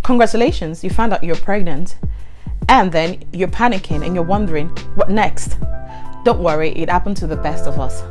Congratulations, you found out you're pregnant, and then you're panicking and you're wondering what next. Don't worry, it happened to the best of us.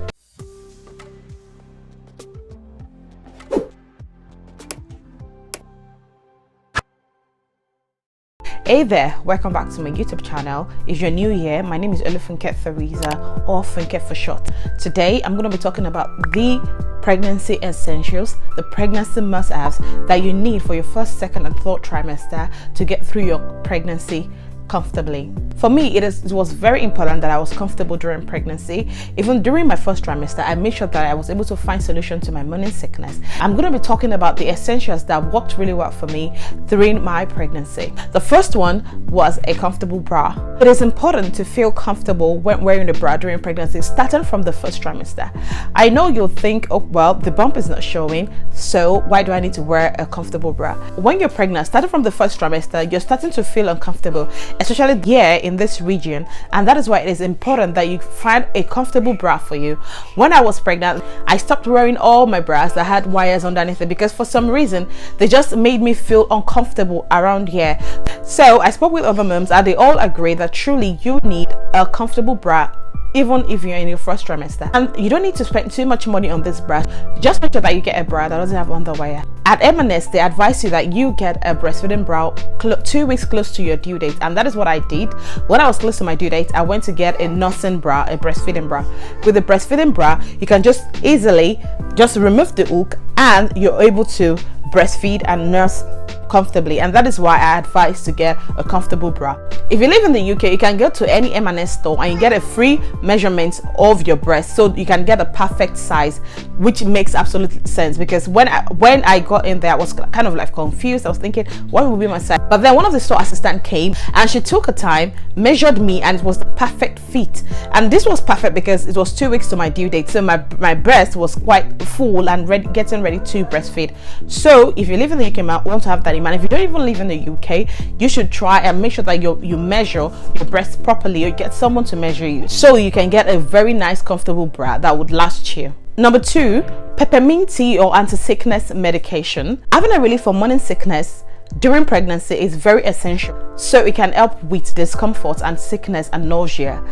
Hey there, welcome back to my YouTube channel. If you're new here, my name is Olufunke Theresa, or Funke for short. Today I'm going to be talking about the pregnancy essentials, the pregnancy must-haves that you need for your first, second and third trimester to get through your pregnancy comfortably. For me, it was very important that I was comfortable during pregnancy. Even during my first trimester, I made sure that I was able to find solution to my morning sickness. I'm going to be talking about the essentials that worked really well for me during my pregnancy. The first one was a comfortable bra. It is important to feel comfortable when wearing a bra during pregnancy, starting from the first trimester. I know you'll think, oh well, the bump is not showing, so why do I need to wear a comfortable bra? When you're pregnant, starting from the first trimester, you're starting to feel uncomfortable, especially here in this region, and that is why it is important that you find a comfortable bra for you. When I was pregnant, I stopped wearing all my bras that had wires underneath it because for some reason they just made me feel uncomfortable around here. So I spoke with other moms and they all agree that truly you need a comfortable bra even if you're in your first trimester, and you don't need to spend too much money on this bra. Just make sure that you get a bra that doesn't have underwire. At M&S, they advise you that you get a breastfeeding bra 2 weeks close to your due date, and that is what I did. When I was close to my due date, I went to get a nursing bra, a breastfeeding bra. With the breastfeeding bra, you can just easily just remove the hook and you're able to breastfeed and nurse comfortably, and that is why I advise to get a comfortable bra. If you live in the UK, you can go to any M&S store and you get a free measurement of your breast, so you can get a perfect size, which makes absolute sense. Because when I got in there, I was kind of like confused. I was thinking, what would be my size? But then one of the store assistant came and she took her time, measured me, and it was the perfect fit. And this was perfect because it was 2 weeks to my due date, so my breast was quite full and getting ready to breastfeed. So if you live in the UK, you want to have that in mind. If you don't even live in the UK, you should try and make sure that you measure your breast properly, or get someone to measure you, so you can get a very nice comfortable bra that would last you. Number 2, peppermint tea or anti-sickness medication. Having a relief for morning sickness during pregnancy is very essential, so it can help with discomfort and sickness and nausea.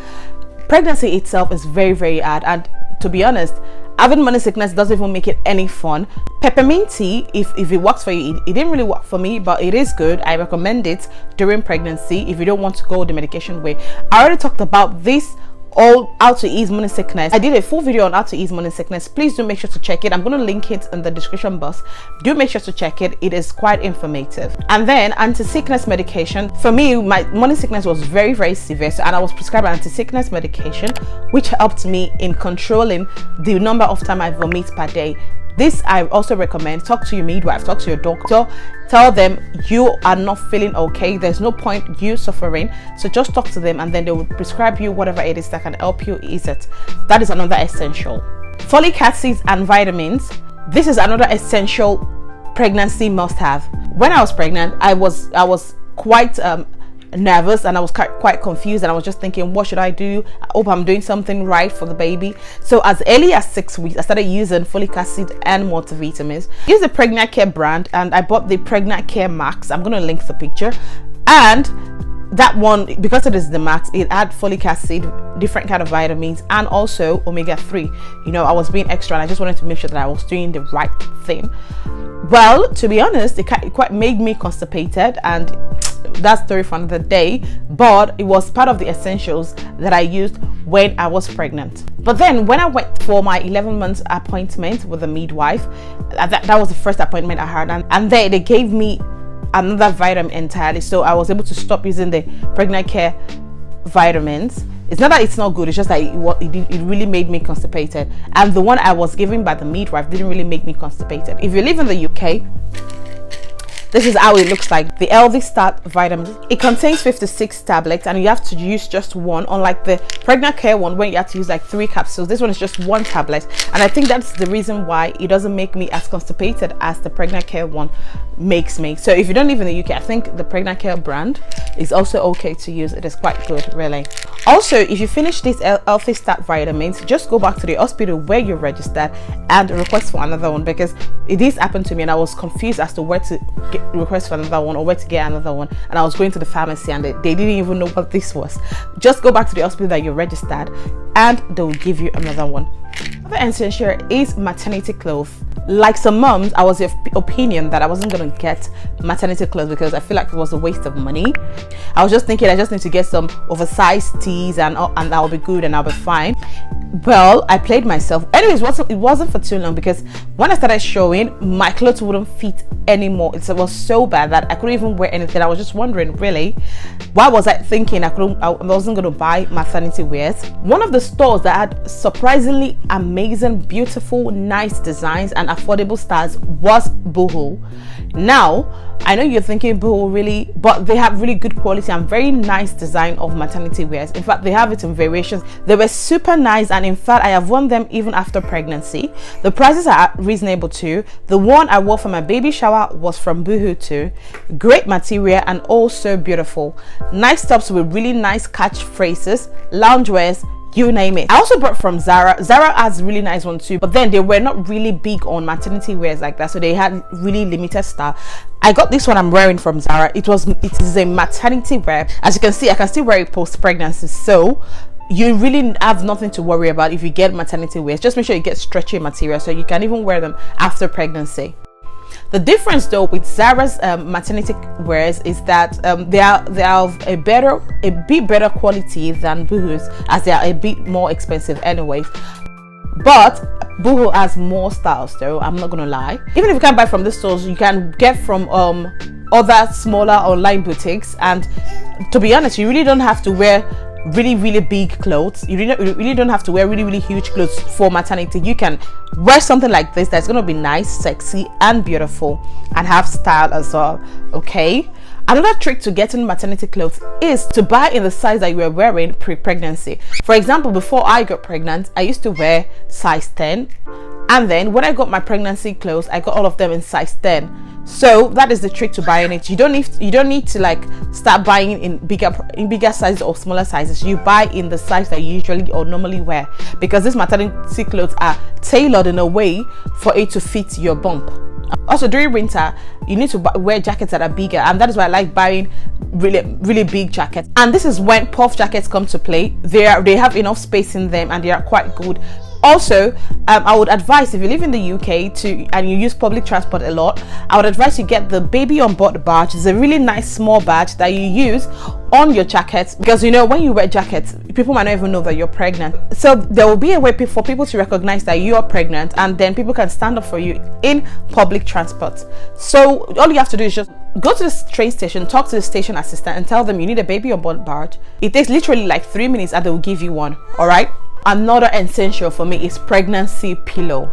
Pregnancy itself is very hard, and to be honest, having morning sickness doesn't even make it any fun. Peppermint tea, if it works for you, it didn't really work for me, but it is good. I recommend it during pregnancy if you don't want to go the medication way. I already talked about this, all how to ease morning sickness. I did a full video on how to ease morning sickness. Please do make sure to check it. I'm going to link it in the description box. Do make sure to check it. It is quite informative. And then anti-sickness medication. For me, my morning sickness was very severe, and I was prescribed anti-sickness medication, which helped me in controlling the number of times I vomit per day. This I also recommend. Talk to your midwife, talk to your doctor, tell them you are not feeling okay, there's no point you suffering, so just talk to them and then they will prescribe you whatever it is that can help you ease it. That is another essential. Folic acids and vitamins. This is another essential pregnancy must-have. When I was pregnant, I was quite nervous and I was quite confused, and I was just thinking, what should I do? I hope I'm doing something right for the baby. So as early as 6 weeks, I started using folic acid and multivitamins. I use the Pregnant Care brand, and I bought the Pregnant Care Max. I'm going to link the picture. And that one, because it is the max, it had folic acid, different kind of vitamins, and also omega-3. You know, I was being extra and I just wanted to make sure that I was doing the right thing. Well, to be honest, it quite made me constipated, and that's story for another day, but it was part of the essentials that I used when I was pregnant. But then when I went for my 11-month appointment with the midwife, that was the first appointment I had, and they gave me another vitamin entirely, so I was able to stop using the Pregnant Care vitamins. It's not that it's not good, it's just that it really made me constipated, and the one I was given by the midwife didn't really make me constipated. If you live in the UK, this is how it looks like. The Healthy Start vitamin. It contains 56 tablets, and you have to use just one, unlike the Pregnant Care one when you have to use like 3 capsules. This one is just 1 tablet, and I think that's the reason why it doesn't make me as constipated as the Pregnant Care one makes me. So if you don't live in the UK, I think the Pregnant Care brand is also okay to use. It is quite good, really. Also, if you finish this Healthy Start vitamins, just go back to the hospital where you're registered and request for another one, because this happened to me and I was confused as to where to request for another one or where to get another one, and I was going to the pharmacy and they didn't even know what this was. Just go back to the hospital that you're registered and they will give you another one. Another essential is maternity clothes. Like some moms, I was of opinion that I wasn't going to get maternity clothes because I feel like it was a waste of money. I was just thinking I just need to get some oversized tees and I'll be good and I'll be fine. Well, I played myself. Anyways, it wasn't for too long, because when I started showing, my clothes wouldn't fit anymore. It was so bad that I couldn't even wear anything. I was just wondering, really, why was I thinking I wasn't going to buy maternity wears? One of the stores that had surprisingly amazing, beautiful, nice designs and affordable styles was Boohoo. Now, I know you're thinking, Boohoo, really? But they have really good quality and very nice design of maternity wears. In fact, they have it in variations. They were super nice, and in fact, I have worn them even after pregnancy. The prices are reasonable too. The one I wore for my baby shower was from Boohoo too. Great material and also beautiful. Nice tops with really nice catchphrases, loungewears, you name it. I also bought from Zara. Zara has really nice one too, but then they were not really big on maternity wears like that, so they had really limited style. I got this one I'm wearing from Zara. It is a maternity wear. As you can see, I can still wear it post pregnancy, so you really have nothing to worry about if you get maternity wears. Just make sure you get stretchy material so you can even wear them after pregnancy. The difference though with Zara's maternity wears is that they are of a bit better quality than Boohoo's, as they are a bit more expensive anyways. But Boohoo has more styles though, I'm not gonna lie. Even if you can't buy from the stores, you can get from other smaller online boutiques, and to be honest, you really don't have to wear really big clothes. You really don't have to wear really huge clothes for maternity. You can wear something like this that's going to be nice, sexy and beautiful and have style as well. Okay, another trick to getting maternity clothes is to buy in the size that you were wearing pre-pregnancy. For example, before I got pregnant, I used to wear size 10, and then when I got my pregnancy clothes, I got all of them in size 10. So that is the trick to buying it. You don't need to like start buying in bigger sizes or smaller sizes. You buy in the size that you usually or normally wear, because these maternity clothes are tailored in a way for it to fit your bump. Also, during winter, you need to wear jackets that are bigger, and that is why I like buying really big jackets. And this is when puff jackets come to play. They have enough space in them and they are quite good. Also, I would advise, if you live in the UK and you use public transport a lot, I would advise you get the baby on board badge. It's a really nice small badge that you use on your jackets, because you know when you wear jackets, people might not even know that you're pregnant. So there will be a way for people to recognize that you are pregnant, and then people can stand up for you in public transport. So all you have to do is just go to the train station, talk to the station assistant and tell them you need a baby on board badge. It takes literally like 3 minutes and they will give you one. All right. Another essential for me is pregnancy pillow.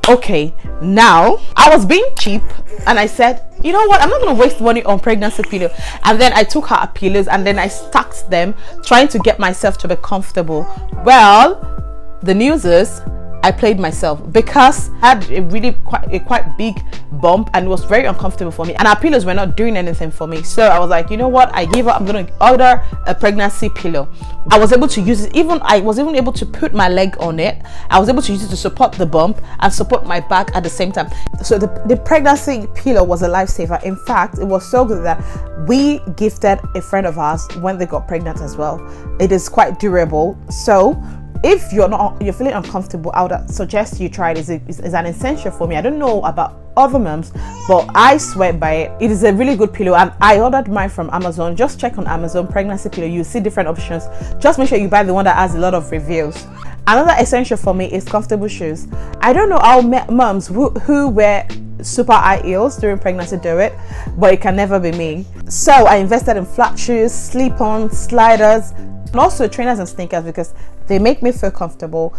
Okay, now I was being cheap and I said, you know what, I'm not going to waste money on pregnancy pillow. And then I took her pillows and then I stacked them, trying to get myself to be comfortable. Well, the news is I played myself, because I had a quite big bump and it was very uncomfortable for me, and our pillows were not doing anything for me. So I was like, you know what, I gave up. I'm going to order a pregnancy pillow. I was able to use it. I was even able to put my leg on it. I was able to use it to support the bump and support my back at the same time. So the pregnancy pillow was a lifesaver. In fact, it was so good that we gifted a friend of ours when they got pregnant as well. It is quite durable. So if you're feeling uncomfortable, I would suggest you try it. It's an essential for me. I don't know about other moms, but I swear by it. It is a really good pillow, and I ordered mine from Amazon. Just check on Amazon pregnancy pillow. You see different options. Just make sure you buy the one that has a lot of reviews. Another essential for me is comfortable shoes. I don't know how moms who wear super high heels during pregnancy do it, but it can never be me. So I invested in flat shoes, slip-ons, sliders, and also trainers and sneakers, because they make me feel comfortable.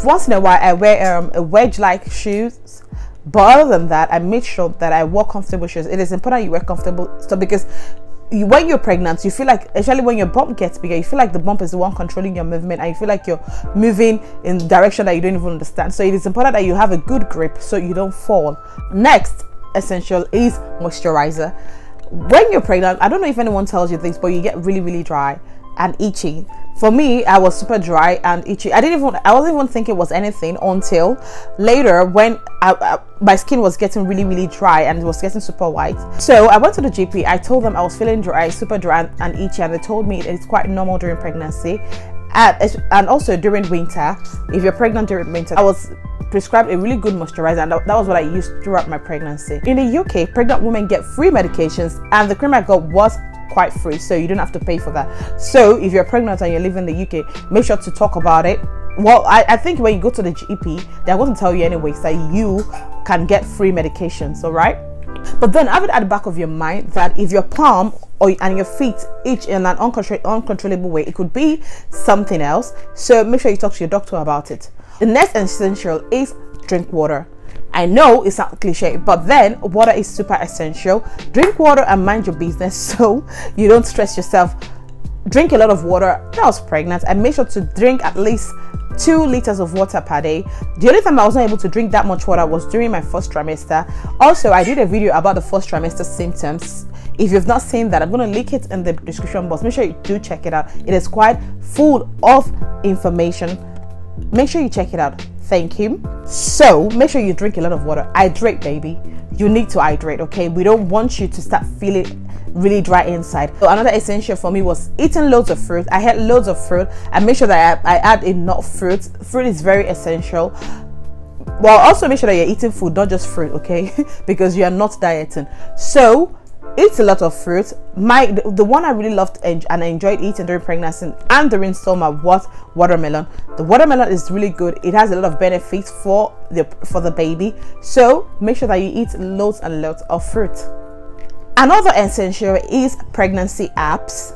Once in a while I wear a wedge-like shoes, but other than that, I make sure that I wear comfortable shoes. It is important you wear comfortable stuff, because when you're pregnant, you feel like, especially when your bump gets bigger, you feel like the bump is the one controlling your movement, and you feel like you're moving in the direction that you don't even understand. So it is important that you have a good grip so you don't fall. Next essential is moisturizer. when you're pregnant, I don't know if anyone tells you this, but you get really dry and itchy. For me, I was super dry and itchy. I wasn't even thinking it was anything until later when my skin was getting really dry and it was getting super white. So I went to the GP. I told them I was feeling dry, super dry and itchy, and they told me it's quite normal during pregnancy and also during winter. If you're pregnant during winter, I was prescribed a really good moisturizer, and that was what I used throughout my pregnancy. In the UK, pregnant women get free medications, and the cream I got was quite free, so you don't have to pay for that. So if you're pregnant and you live in the UK, make sure to talk about it. Well, I think when you go to the GP, they're going to tell you anyways that you can get free medications, all right? But then have it at the back of your mind that if your palm and your feet itch in an uncontrollable way, it could be something else. So make sure you talk to your doctor about it. The next essential is drink water. I know it's not cliche, but then water is super essential. Drink water and mind your business so you don't stress yourself. Drink a lot of water. When I was pregnant, I made sure to drink at least 2 liters of water per day. The only time I was not able to drink that much water was during my first trimester. Also, I did a video about the first trimester symptoms. If you've not seen that, I'm going to link it in the description box. Make sure you do check it out. It is quite full of information. Make sure you check it out. Thank you. So make sure you drink a lot of water. Hydrate, baby. You need to hydrate, okay? We don't want you to start feeling really dry inside. So another essential for me was eating loads of fruit. I had loads of fruit. I make sure that I add enough fruit. Fruit is very essential. Well, also make sure that you're eating food, not just fruit, okay? Because you are not dieting. So eat a lot of fruit. The one I really loved and I enjoyed eating during pregnancy and during summer was watermelon. The watermelon is really good. It has a lot of benefits for the baby. So make sure that you eat loads and loads of fruit. Another essential is pregnancy apps.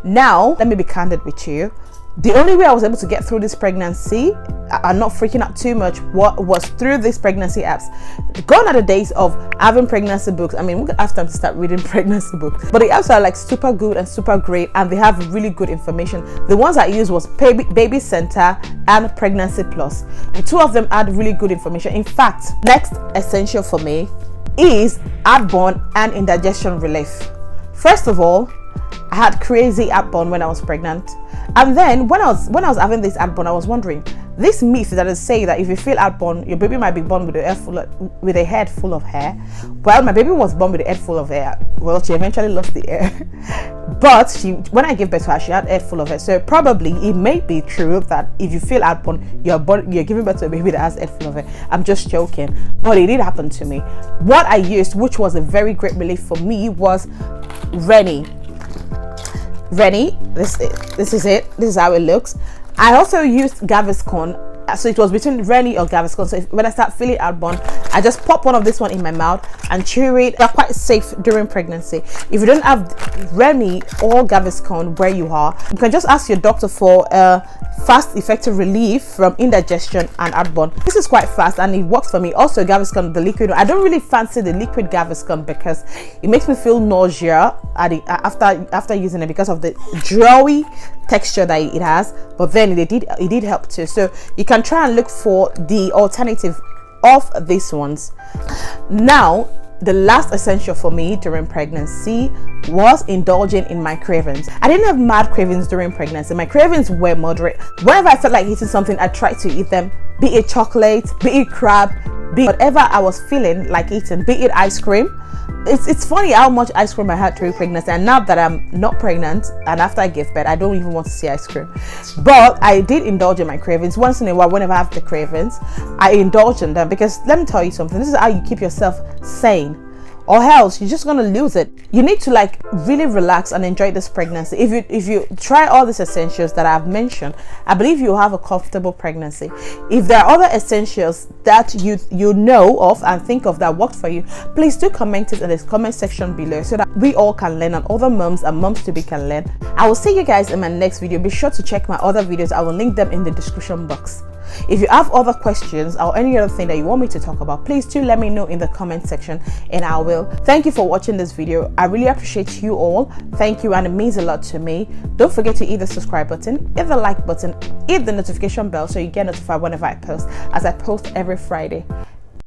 Now, let me be candid with you. The only way I was able to get through this pregnancy and not freaking out too much was through these pregnancy apps. Gone are the days of having pregnancy books. I mean, we're gonna have time to start reading pregnancy books, but the apps are like super good and super great, and they have really good information. The ones I used was Baby Center and Pregnancy Plus. The two of them had really good information. In fact, next essential for me is heartburn and indigestion relief. First of all, I had crazy heartburn when I was pregnant, and then when I was having this heartburn, I was wondering, this myth that is saying that if you feel heartburn, your baby might be born with a head full of hair. Well, my baby was born with a head full of hair. Well, she eventually lost the hair, but when I gave birth to her, she had a head full of hair. So probably it may be true that if you feel heartburn, you're giving birth to a baby that has a head full of hair. I'm just joking, but it did happen to me. What I used, which was a very great relief for me, was Rennie. This is it. This is how it looks. I also used Gaviscon, so it was between Rennie or Gaviscon. So when I start feeling heartburn, I just pop one of this one in my mouth and chew it. They're quite safe during pregnancy. If you don't have Rennie or Gaviscon where you are, you can just ask your doctor for fast, effective relief from indigestion and heartburn. This is quite fast and it works for me. Also, Gaviscon, the liquid. I don't really fancy the liquid Gaviscon because it makes me feel nausea after using it because of the drawy texture that it has. But then it did help too. So you can try and look for the alternative of these ones. Now, the last essential for me during pregnancy was indulging in my cravings. I didn't have mad cravings during pregnancy. My cravings were moderate. Whenever I felt like eating something, I tried to eat them, be it chocolate, be it crab, be it whatever I was feeling like eating, be it ice cream. It's funny how much ice cream I had during pregnancy, and now that I'm not pregnant and after I give birth, I don't even want to see ice cream. But I did indulge in my cravings once in a while. Whenever I have the cravings, I indulge in them, because let me tell you something, this is how you keep yourself sane, or else you're just gonna lose it. You need to like really relax and enjoy this pregnancy. If you try all these essentials that I've mentioned, I believe you'll have a comfortable pregnancy. If there are other essentials that you know of and think of that worked for you, please do comment it in the comment section below so that we all can learn and other moms and moms to be can learn. I will see you guys in my next video. Be sure to check my other videos. I will link them in the description box. If you have other questions or any other thing that you want me to talk about, please do let me know in the comment section and I will. Thank you for watching this video. I really appreciate you all. Thank you, and it means a lot to me. Don't forget to hit the subscribe button, hit the like button, hit the notification bell so you get notified whenever I post, as I post every Friday.